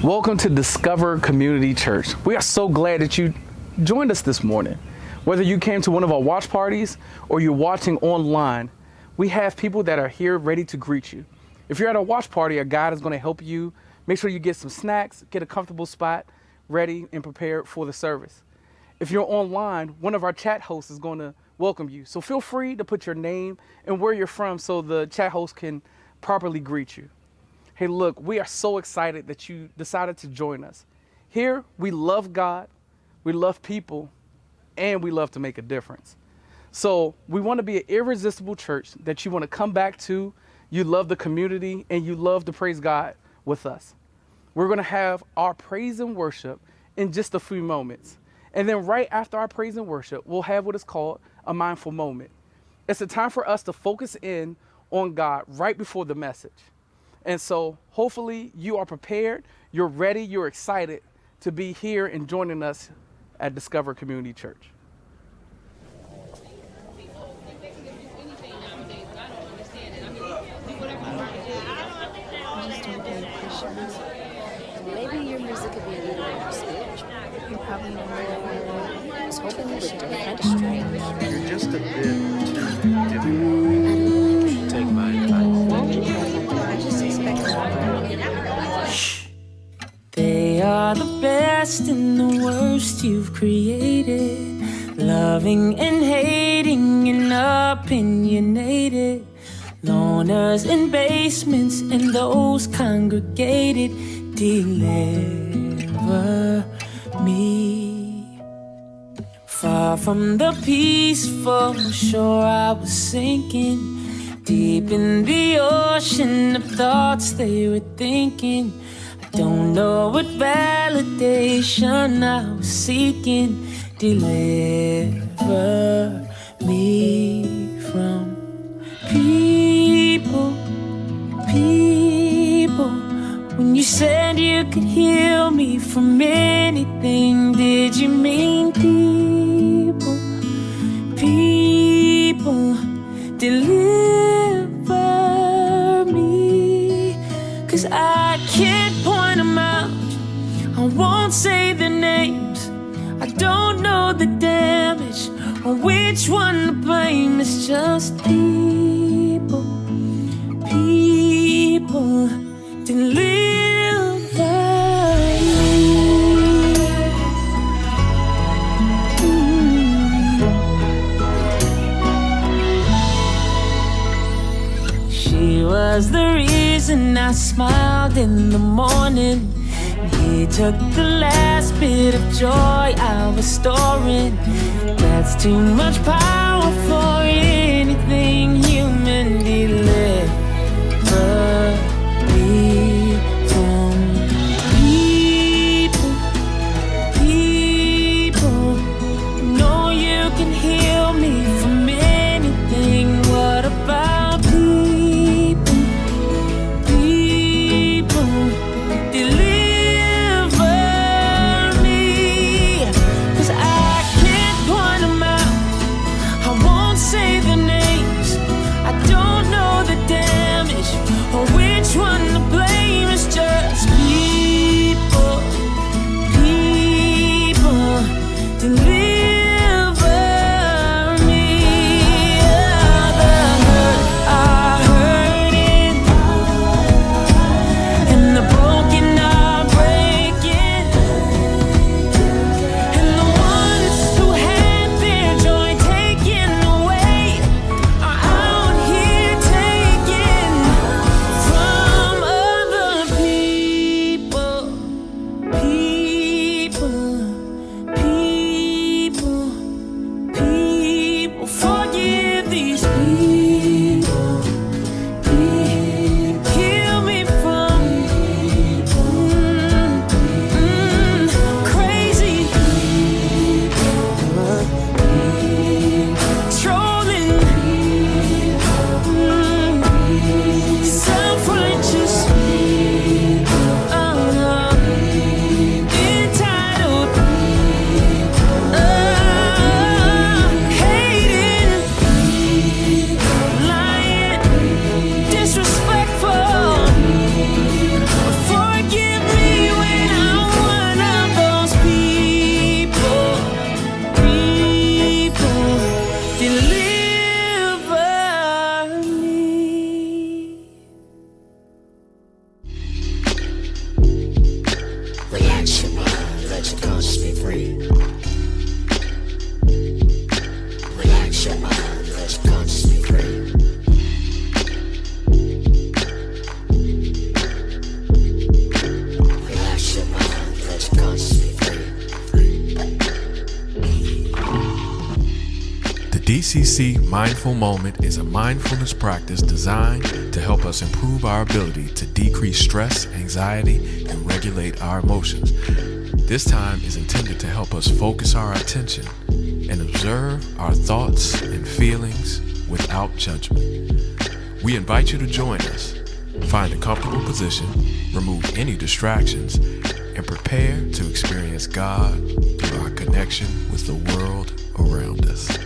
Welcome to Discover Community Church. We are so glad that you joined us this morning. Whether you came to one of our watch parties or you're watching online, we have people that are here ready to greet you. If you're at a watch party, a guide is going to help you. Make sure you get some snacks, get a comfortable spot, ready and prepared for the service. If you're online, one of our chat hosts is going to welcome you. So feel free to put your name and where you're from so the chat host can properly greet you. Hey, look, we are so excited that you decided to join us. Here, we love God, we love people, and we love to make a difference. So we want to be an irresistible church that you want to come back to. You love the community, and you love to praise God with us. We're going to have our praise and worship in just a few moments. And then right after our praise and worship, we'll have what is called a mindful moment. It's a time for us to focus in on God right before the message. And so hopefully you are prepared, you're ready, you're excited to be here and joining us at Discover Community Church. Maybe your music could be a little more spiritual. You're probably not really I was hoping you would do it. Kind of strange. You're just a bit too different. Take my advice. I just expected They are the best and the worst you've created, loving and hating and opinionated, loners in basements and those congregated. Deliver me. Far from the peaceful shore I was sinking, deep in the ocean of thoughts they were thinking. I don't know what validation I was seeking. Deliver me from people. When you said you could heal me from anything, did you mean people? Deliver me. 'Cause I can't point them out, I won't say their names. I don't know the damage or which one to blame. It's just people. Deliver me. She was the reason I smiled in the morning. He took the last bit of joy I was storing. That's too much power for anything human. Deliver me from people. No, you can heal me from anything. What about people? Deliver me. 'Cause I can't point them out, I won't say their names. DCC Mindful Moment is a mindfulness practice designed to help us improve our ability to decrease stress, anxiety, and regulate our emotions. This time is intended to help us focus our attention and observe our thoughts and feelings without judgment. We invite you to join us. Find a comfortable position, remove any distractions, and prepare to experience God through our connection with the world around us.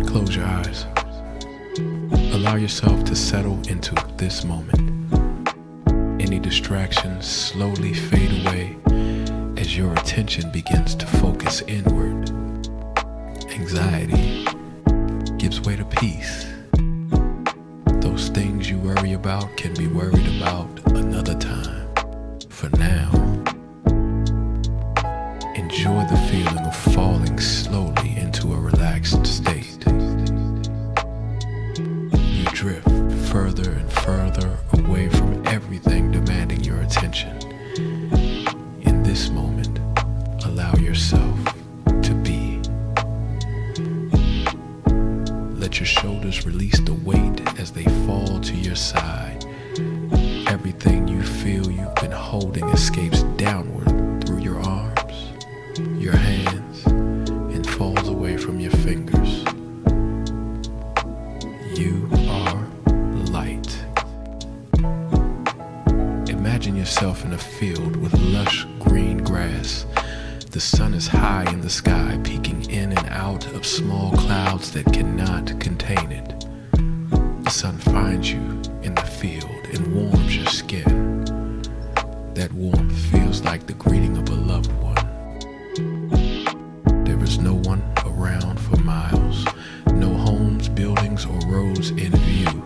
Close your eyes. Allow yourself to settle into this moment. Any distractions slowly fade away as your attention begins to focus inward. Anxiety gives way to peace. Those things you worry about can be worried about another time. For now, enjoy the feeling of falling slowly into a relaxed state. You drift further and further away from everything demanding your attention. In this moment, allow yourself to be. Let your shoulders release the weight as they fall to your side. Everything you feel you've been holding escapes downward through your arms, your hands, and falls away from your fingers. You are light. Imagine yourself in a field with lush green grass. The sun is high in the sky, peeking in and out of small clouds that cannot contain it. The sun finds you in the field and warms your skin. That warmth feels like the greeting of a loved one. There is no one around for miles, no homes, buildings, or roads in view.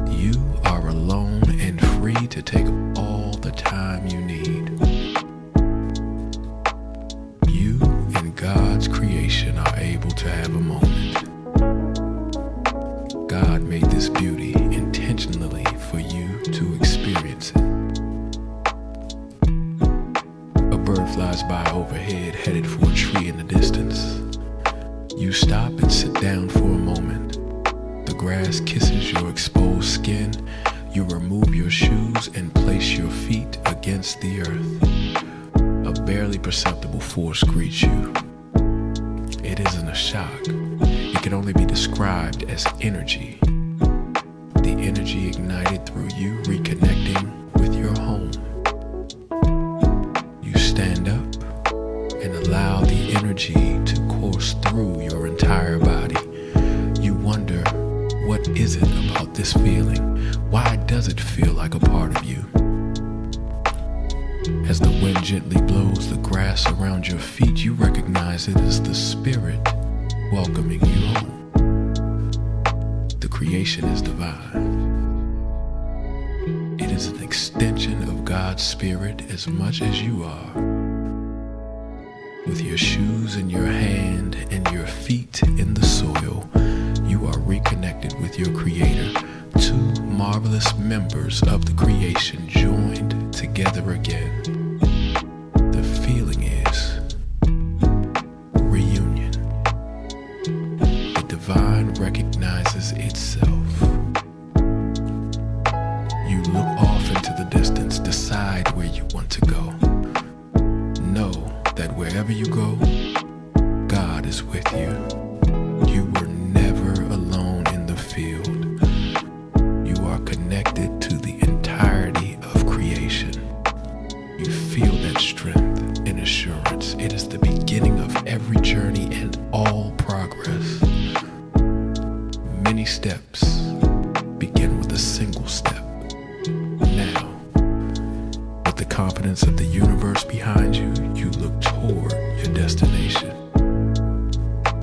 You are alone and free to take all the time you need. You and God's creation are able to have a moment. God made this beauty intentionally for you to experience it. A bird flies by overhead, headed for a tree in the distance. You stop and sit down for a moment. The grass kisses your exposed skin. You remove your shoes and place your feet against the earth. A barely perceptible force greets you. It isn't a shock. It can only be described as energy. The energy ignited through you reconnecting with your home. You stand up and allow the energy to course through your entire body. You wonder, what is it about this feeling? Why does it feel like a part of you? As the wind gently blows the grass around your feet, you recognize it as the spirit welcoming you home. The creation is divine. It is an extension of God's spirit as much as you are. With your shoes in your hand and your feet in the soil, you are reconnected with your Creator. Two marvelous members of the creation joined together again. The feeling is reunion. The divine recognizes itself. You look off into the distance, decide where you want to go. Know that wherever you go, God is with you. You were never alone in the field. You are connected to the entirety of creation. You feel that strength and assurance. It is the beginning of every journey and all progress. Many steps begin with a single step. Now, with the confidence of the universe behind you, you look toward your destination.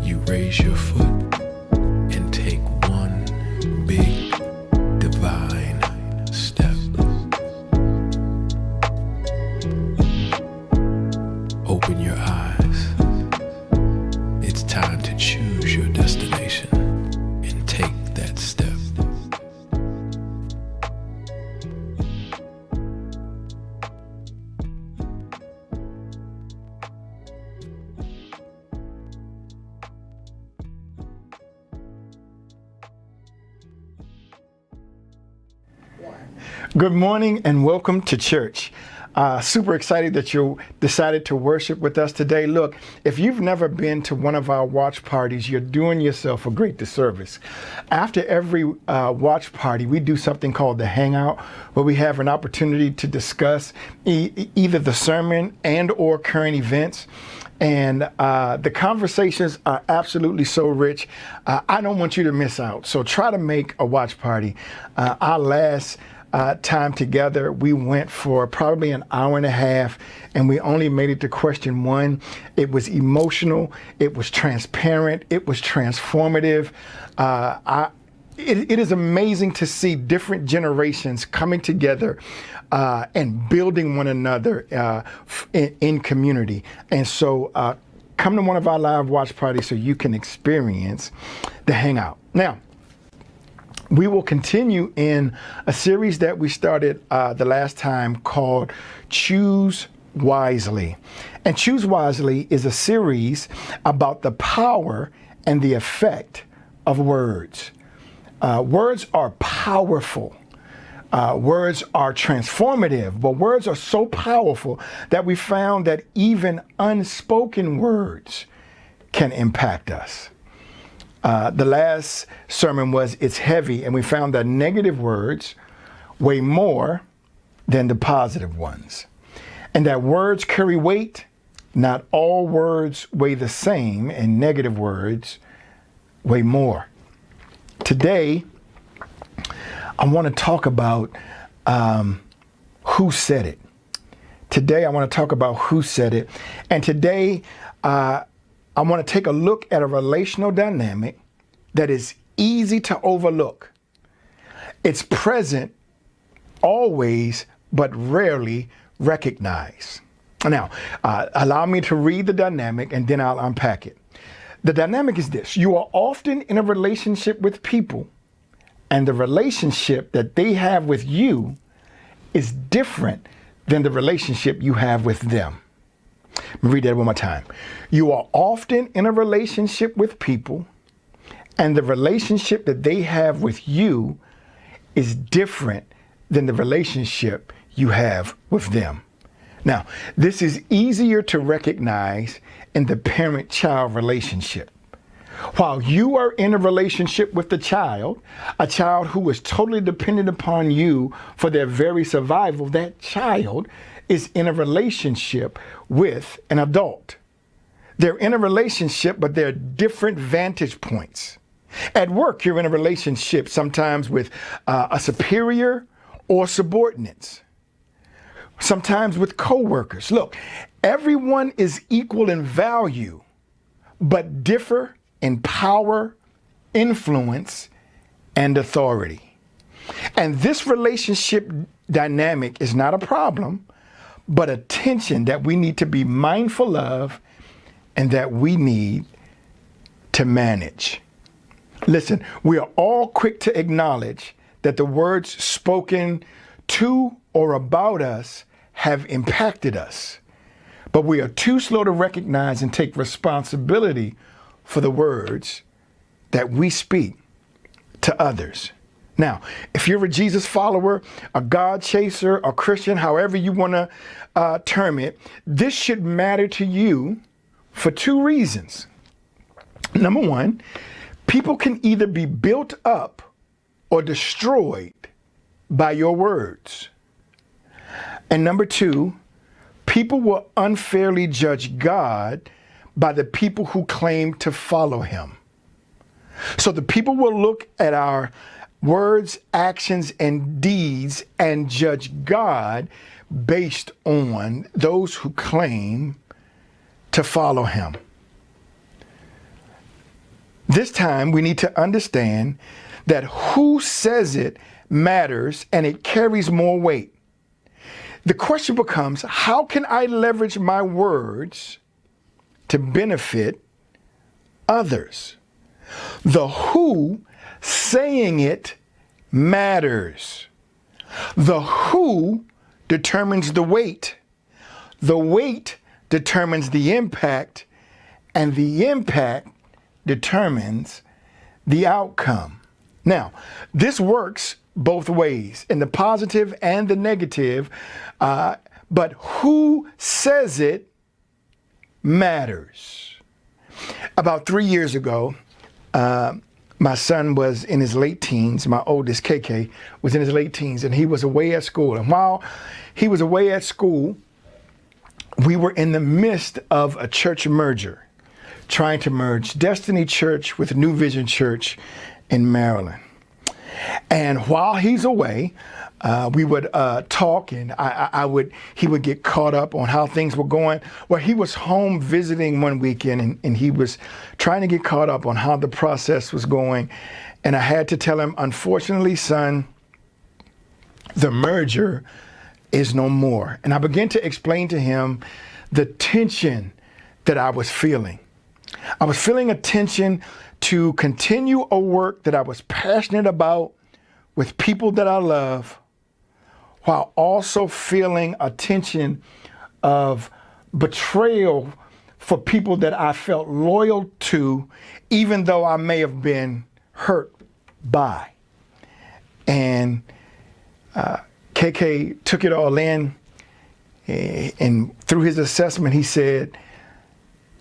You raise your foot and take one big divine step. Good morning and welcome to church. Super excited that you decided to worship with us today. Look, if you've never been to one of our watch parties, you're doing yourself a great disservice. After every watch party, we do something called the Hangout, where we have an opportunity to discuss either the sermon and or current events. And the conversations are absolutely so rich. I don't want you to miss out. So try to make a watch party. Our last time together, we went for probably an hour and a half, and we only made it to question one. It was emotional. It was transparent. It was transformative. It is amazing to see different generations coming together and building one another in community. And so come to one of our live watch parties so you can experience the Hangout. Now, we will continue in a series that we started the last time called Choose Wisely. And Choose Wisely is a series about the power and the effect of words. Words are powerful. Words are transformative, but words are so powerful that we found that even unspoken words can impact us. The last sermon was It's Heavy, and we found that negative words weigh more than the positive ones. And that words carry weight. Not all words weigh the same, and negative words weigh more. Today, I want to talk about who said it. Today, I want to talk about who said it. And today, I want to take a look at a relational dynamic that is easy to overlook. It's present always, but rarely recognized. Now, allow me to read the dynamic and then I'll unpack it. The dynamic is this: you are often in a relationship with people, and the relationship that they have with you is different than the relationship you have with them. Let me read that one more time. You are often in a relationship with people, and the relationship that they have with you is different than the relationship you have with them. Now, this is easier to recognize in the parent-child relationship. While you are in a relationship with a child who is totally dependent upon you for their very survival, that child is in a relationship with an adult. They're in a relationship, but there are different vantage points. At work, you're in a relationship sometimes with a superior or subordinates, sometimes with coworkers. Look, everyone is equal in value, but differ in power, influence, and authority. And this relationship dynamic is not a problem, but a tension that we need to be mindful of and that we need to manage. Listen, we are all quick to acknowledge that the words spoken to or about us have impacted us, but we are too slow to recognize and take responsibility for the words that we speak to others. Now, if you're a Jesus follower, a God chaser, a Christian, however you want to term it, this should matter to you for two reasons. Number one, people can either be built up or destroyed by your words. And number two, people will unfairly judge God by the people who claim to follow him. So the people will look at our words, actions, and deeds and judge God based on those who claim to follow him. This time we need to understand that who says it matters and it carries more weight. The question becomes, how can I leverage my words to benefit others? The who saying it matters. The who determines the weight. The weight determines the impact, and the impact determines the outcome. Now, this works both ways, in the positive and the negative, but who says it matters. About 3 years ago, my son was in his late teens. My oldest, KK, was in his late teens, and he was away at school. And while he was away at school, we were in the midst of a church merger, trying to merge Destiny Church with New Vision Church in Maryland. And while he's away, we would talk, and he would get caught up on how things were going. Well, he was home visiting one weekend, and he was trying to get caught up on how the process was going. And I had to tell him, unfortunately, son, the merger is no more. And I began to explain to him the tension that I was feeling. I was feeling a tension to continue a work that I was passionate about with people that I love, while also feeling a tension of betrayal for people that I felt loyal to, even though I may have been hurt by. And KK took it all in, and through his assessment, he said,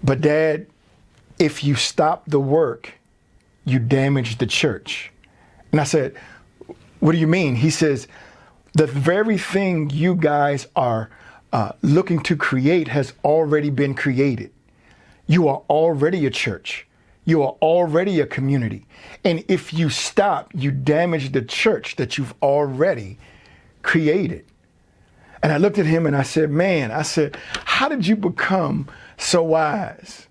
but Dad, if you stop the work, you damage the church. And I said, what do you mean? He says, the very thing you guys are looking to create has already been created. You are already a church. You are already a community. And if you stop, you damage the church that you've already created. And I looked at him and I said, man, how did you become so wise?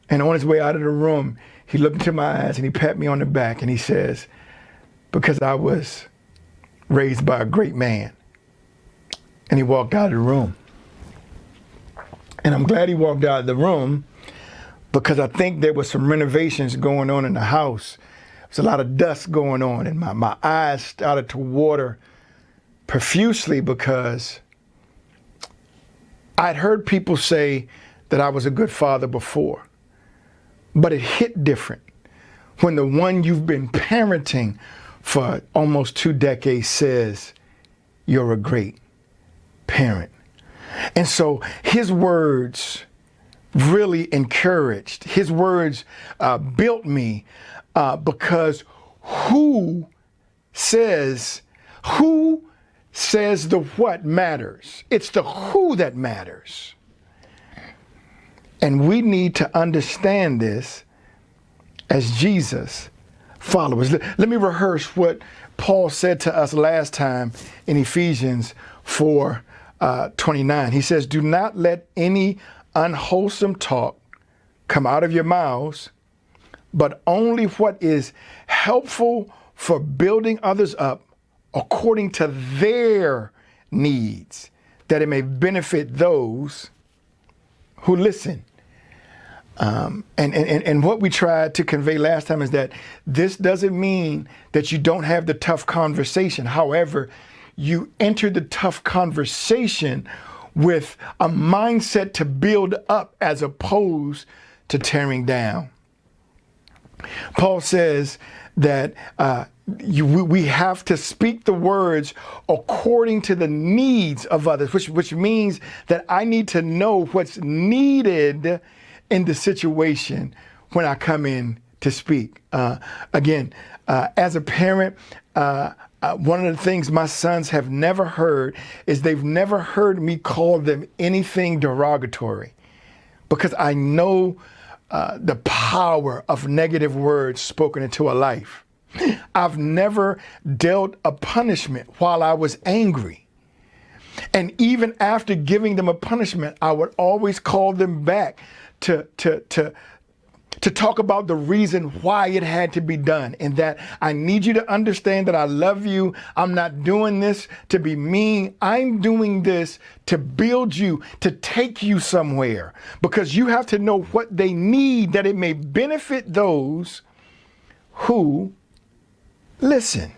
And on his way out of the room, he looked into my eyes and he patted me on the back and he says, because I was raised by a great man. And he walked out of the room. And I'm glad he walked out of the room, because I think there was some renovations going on in the house. There's a lot of dust going on, and my eyes started to water profusely, because I'd heard people say that I was a good father before, but it hit different when the one you've been parenting for almost 2 decades says you're a great parent. And so his words really encouraged. His words built me, because who says the what matters. It's the who that matters. And we need to understand this as Jesus followers. Let me rehearse what Paul said to us last time in Ephesians 4:29. He says, do not let any unwholesome talk come out of your mouths, but only what is helpful for building others up according to their needs, that it may benefit those who listen. And what we tried to convey last time is that this doesn't mean that you don't have the tough conversation. However, you enter the tough conversation with a mindset to build up as opposed to tearing down. Paul says that we have to speak the words according to the needs of others, which means that I need to know what's needed in the situation when I come in to speak. Again, as a parent, one of the things my sons have never heard is they've never heard me call them anything derogatory, because I know the power of negative words spoken into a life. I've never dealt a punishment while I was angry. And even after giving them a punishment, I would always call them back to talk about the reason why it had to be done, and that I need you to understand that I love you. I'm not doing this to be mean. I'm doing this to build you, to take you somewhere, because you have to know what they need, that it may benefit those who listen.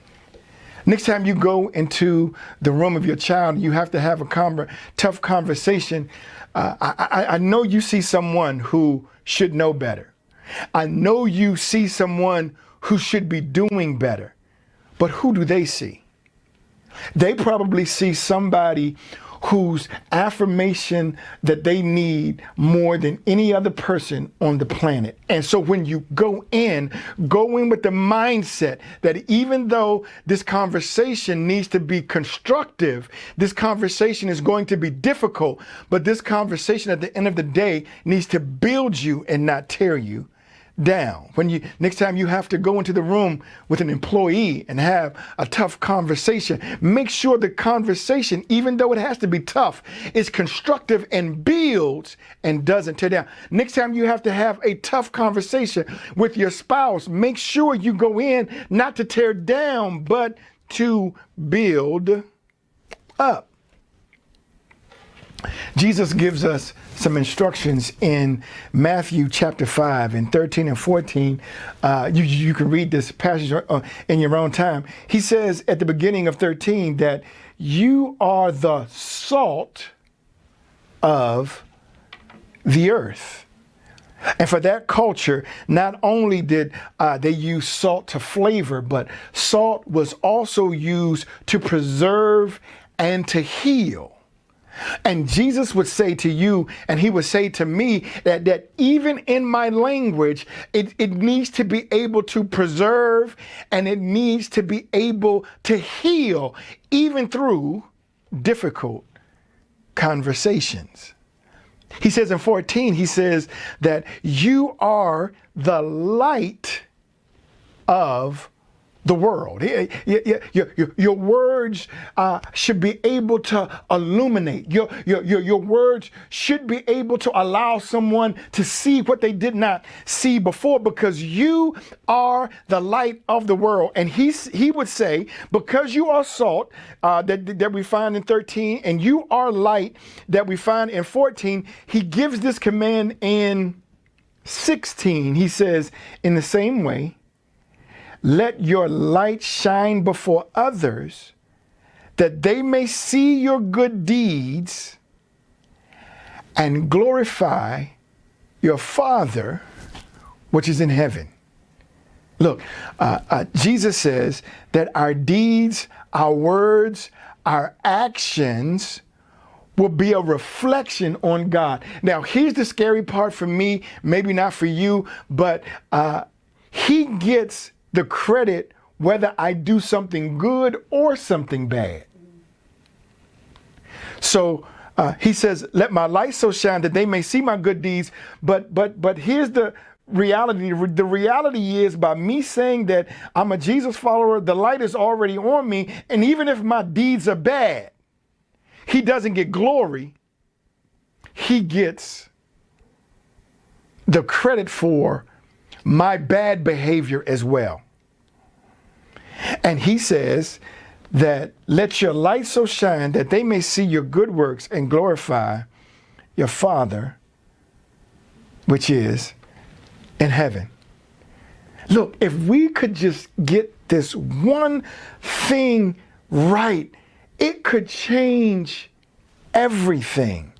Next time you go into the room of your child, you have to have a tough conversation. I know you see someone who should know better. I know you see someone who should be doing better. But who do they see? They probably see somebody whose affirmation that they need more than any other person on the planet. And so when you go in with the mindset that even though this conversation needs to be constructive, this conversation is going to be difficult, but this conversation at the end of the day needs to build you and not tear you down. Next time you have to go into the room with an employee and have a tough conversation, make sure the conversation, even though it has to be tough, is constructive and builds and doesn't tear down. Next time you have to have a tough conversation with your spouse, make sure you go in not to tear down, but to build up. Jesus gives us some instructions in Matthew chapter 5 and 13 and 14. You can read this passage in your own time. He says at the beginning of 13 that you are the salt of the earth. And for that culture, not only did they use salt to flavor, but salt was also used to preserve and to heal. And Jesus would say to you, and he would say to me, that even in my language, it needs to be able to preserve and it needs to be able to heal, even through difficult conversations. He says in 14, he says that you are the light of the world. Your words should be able to illuminate. Your words should be able to allow someone to see what they did not see before, because you are the light of the world. And he would say, because you are salt that we find in 13, and you are light that we find in 14, he gives this command in 16. He says, in the same way, let your light shine before others, that they may see your good deeds and glorify your Father which is in heaven. Look, Jesus says that our deeds, our words, our actions will be a reflection on God. Now, here's the scary part for me, maybe not for you, but he gets the credit whether I do something good or something bad. So he says, let my light so shine that they may see my good deeds. But here's the reality. The reality is, by me saying that I'm a Jesus follower, the light is already on me. And even if my deeds are bad, he doesn't get glory. He gets the credit for my bad behavior as well. And he says that let your light so shine that they may see your good works and glorify your Father which is in heaven. Look, if we could just get this one thing right, it could change everything.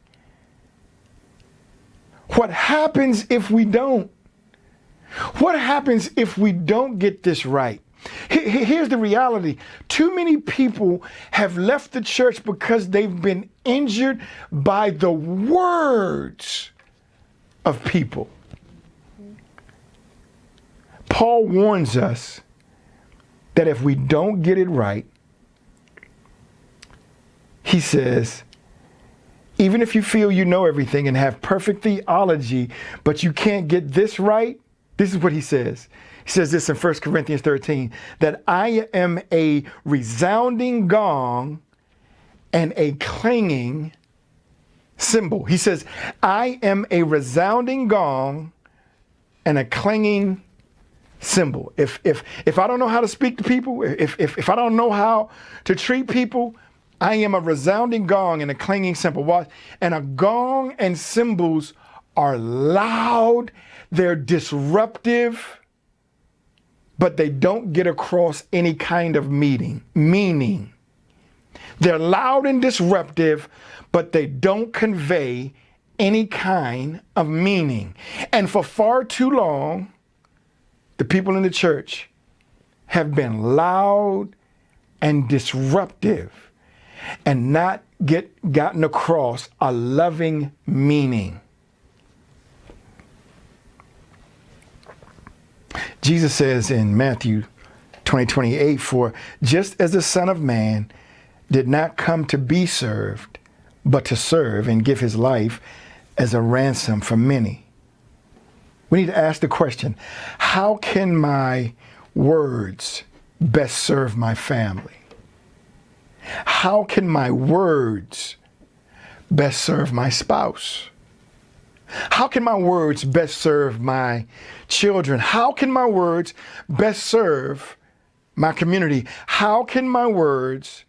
What happens if we don't? What happens if we don't get this right? Here's the reality. Too many people have left the church because they've been injured by the words of people. Paul warns us that if we don't get it right, he says, even if you feel you know everything and have perfect theology, but you can't get this right, this is what he says. He says this in 1 Corinthians 13, that I am a resounding gong and a clanging cymbal. He says, I am a resounding gong and a clanging cymbal. If I don't know how to speak to people, if I don't know how to treat people, I am a resounding gong and a clanging cymbal. And a gong and cymbals are loud, they're disruptive, but they don't get across any kind of meaning. They're loud and disruptive, but they don't convey any kind of meaning. And for far too long, the people in the church have been loud and disruptive and not gotten across a loving meaning. Jesus says in Matthew 20:28, for just as the Son of Man did not come to be served, but to serve and give his life as a ransom for many. We need to ask the question, how can my words best serve my family? How can my words best serve my spouse? How can my words best serve my children? How can my words best serve my community? How can my words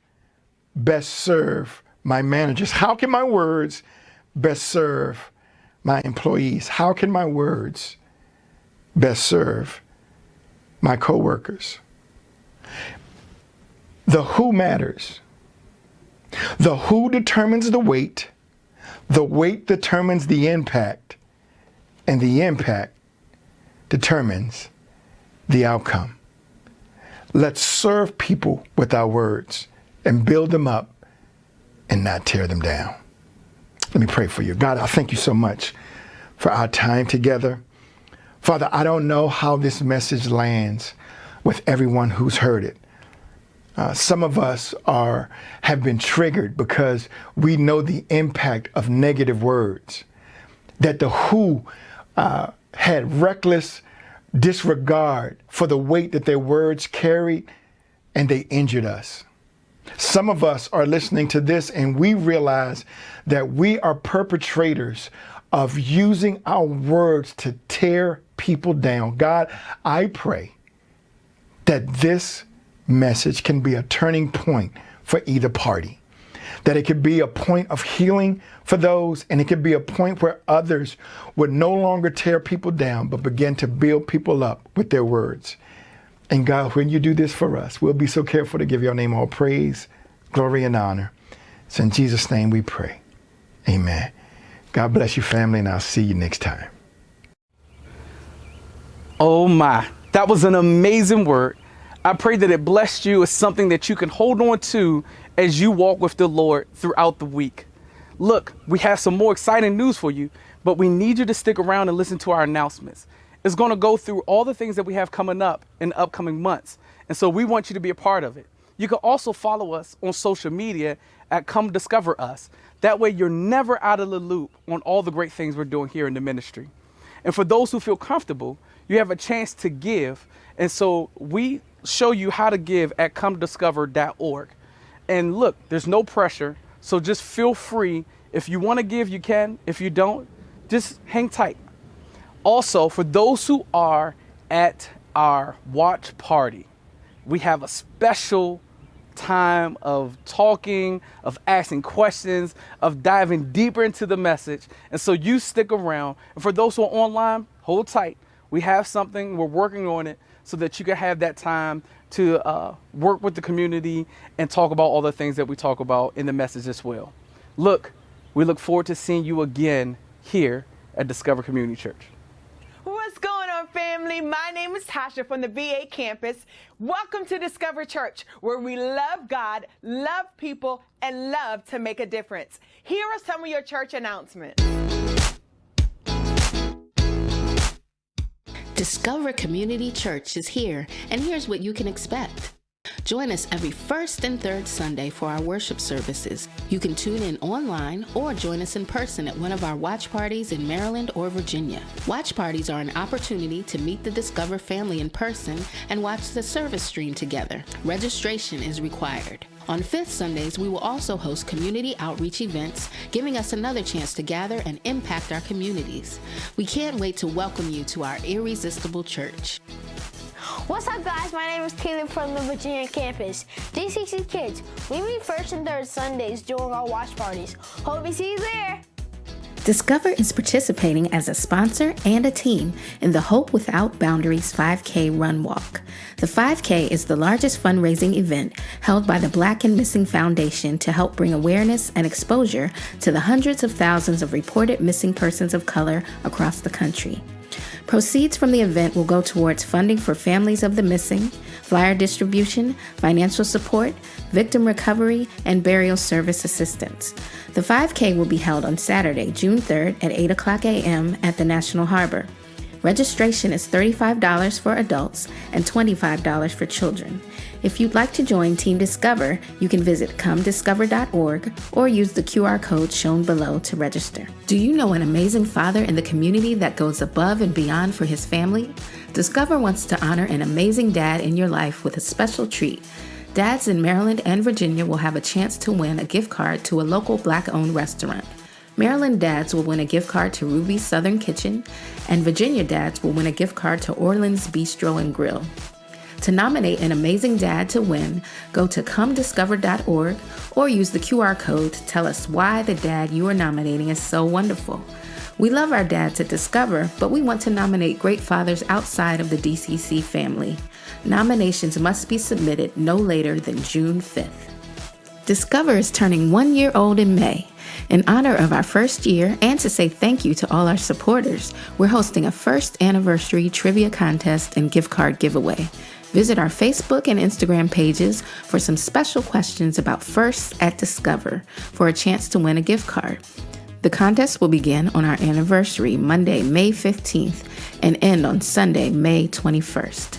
best serve my managers? How can my words best serve my employees? How can my words best serve my coworkers? The who matters. The who determines the weight determines the impact, and the impact determines the outcome. Let's serve people with our words and build them up and not tear them down. Let me pray for you. God, I thank you so much for our time together. Father, I don't know how this message lands with everyone who's heard it. Some of us have been triggered because we know the impact of negative words, that the who had reckless disregard for the weight that their words carried, and they injured us. Some of us are listening to this and we realize that we are perpetrators of using our words to tear people down. God, I pray that this message can be a turning point for either party, that it could be a point of healing for those, and it could be a point where others would no longer tear people down, but begin to build people up with their words. And God, when you do this for us, we'll be so careful to give your name all praise, glory, and honor. It's in Jesus' name we pray. Amen. God bless you, family, and I'll see you next time. Oh my, that was an amazing word. I pray that it blessed you as something that you can hold on to as you walk with the Lord throughout the week. Look, we have some more exciting news for you, but we need you to stick around and listen to our announcements. It's going to go through all the things that we have coming up in the upcoming months. And so we want you to be a part of it. You can also follow us on social media at Come Discover Us. That way you're never out of the loop on all the great things we're doing here in the ministry. And for those who feel comfortable, you have a chance to give. And so we show you how to give at comediscover.org. And look, there's no pressure. So just feel free. If you want to give, you can. If you don't, just hang tight. Also, for those who are at our watch party, we have a special time of talking, of asking questions, of diving deeper into the message. And so you stick around. And for those who are online, hold tight. We have something, we're working on it so that you can have that time to work with the community and talk about all the things that we talk about in the message as well. Look, we look forward to seeing you again here at Discover Community Church. What's going on, family? My name is Tasha from the VA campus. Welcome to Discover Church, where we love God, love people, and love to make a difference. Here are some of your church announcements. Discover Community Church is here, and here's what you can expect. Join us every first and third Sunday for our worship services. You can tune in online or join us in person at one of our watch parties in Maryland or Virginia. Watch parties are an opportunity to meet the Discover family in person and watch the service stream together. Registration is required. On fifth Sundays, we will also host community outreach events, giving us another chance to gather and impact our communities. We can't wait to welcome you to our irresistible church. What's up, guys? My name is Caleb from the Virginia campus. DCC Kids, we meet first and third Sundays during our watch parties. Hope we see you there. Discover is participating as a sponsor and a team in the Hope Without Boundaries 5K Run Walk. The 5K is the largest fundraising event held by the Black and Missing Foundation to help bring awareness and exposure to the hundreds of thousands of reported missing persons of color across the country. Proceeds from the event will go towards funding for families of the missing, flyer distribution, financial support, victim recovery, and burial service assistance. The 5K will be held on Saturday, June 3rd at 8 o'clock a.m. at the National Harbor. Registration is $35 for adults and $25 for children. If you'd like to join Team Discover, you can visit comediscover.org or use the QR code shown below to register. Do you know an amazing father in the community that goes above and beyond for his family? Discover wants to honor an amazing dad in your life with a special treat. Dads in Maryland and Virginia will have a chance to win a gift card to a local Black-owned restaurant. Maryland dads will win a gift card to Ruby's Southern Kitchen, and Virginia dads will win a gift card to Orland's Bistro and Grill. To nominate an amazing dad to win, go to comediscover.org or use the QR code to tell us why the dad you are nominating is so wonderful. We love our dads at Discover, but we want to nominate great fathers outside of the DCC family. Nominations must be submitted no later than June 5th. Discover is turning 1 year old in May. In honor of our first year and to say thank you to all our supporters, we're hosting a first anniversary trivia contest and gift card giveaway. Visit our Facebook and Instagram pages for some special questions about firsts at Discover for a chance to win a gift card. The contest will begin on our anniversary, Monday, May 15th, and end on Sunday, May 21st.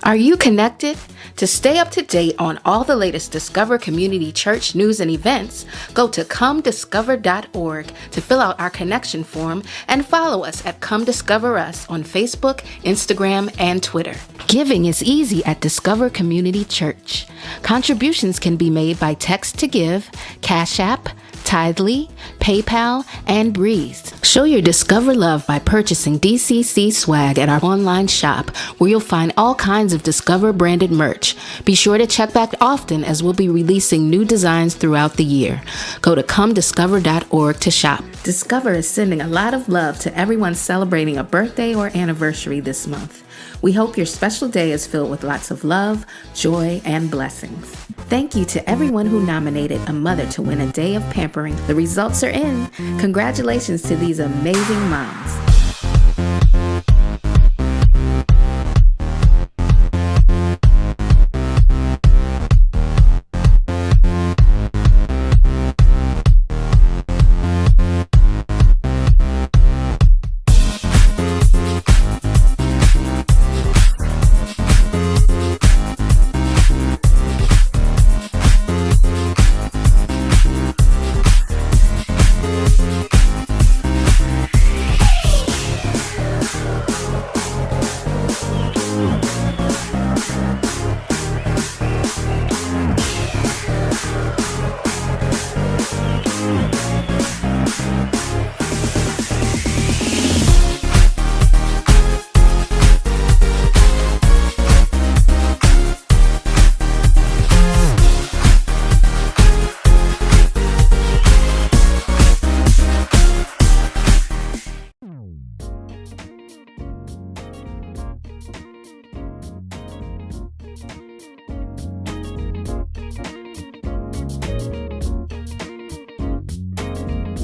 Are you connected? To stay up to date on all the latest Discover Community Church news and events, go to comediscover.org to fill out our connection form and follow us at Come Discover Us on Facebook, Instagram, and Twitter. Giving is easy at Discover Community Church. Contributions can be made by text to give, Cash App, Tithely, PayPal, and Breeze. Show your Discover love by purchasing DCC swag at our online shop, where you'll find all kinds of Discover branded merch. Be sure to check back often, as we'll be releasing new designs throughout the year. Go to comediscover.org to shop. Discover is sending a lot of love to everyone celebrating a birthday or anniversary this month. We hope your special day is filled with lots of love, joy, and blessings. Thank you to everyone who nominated a mother to win a day of pampering. The results are in. Congratulations to these amazing moms.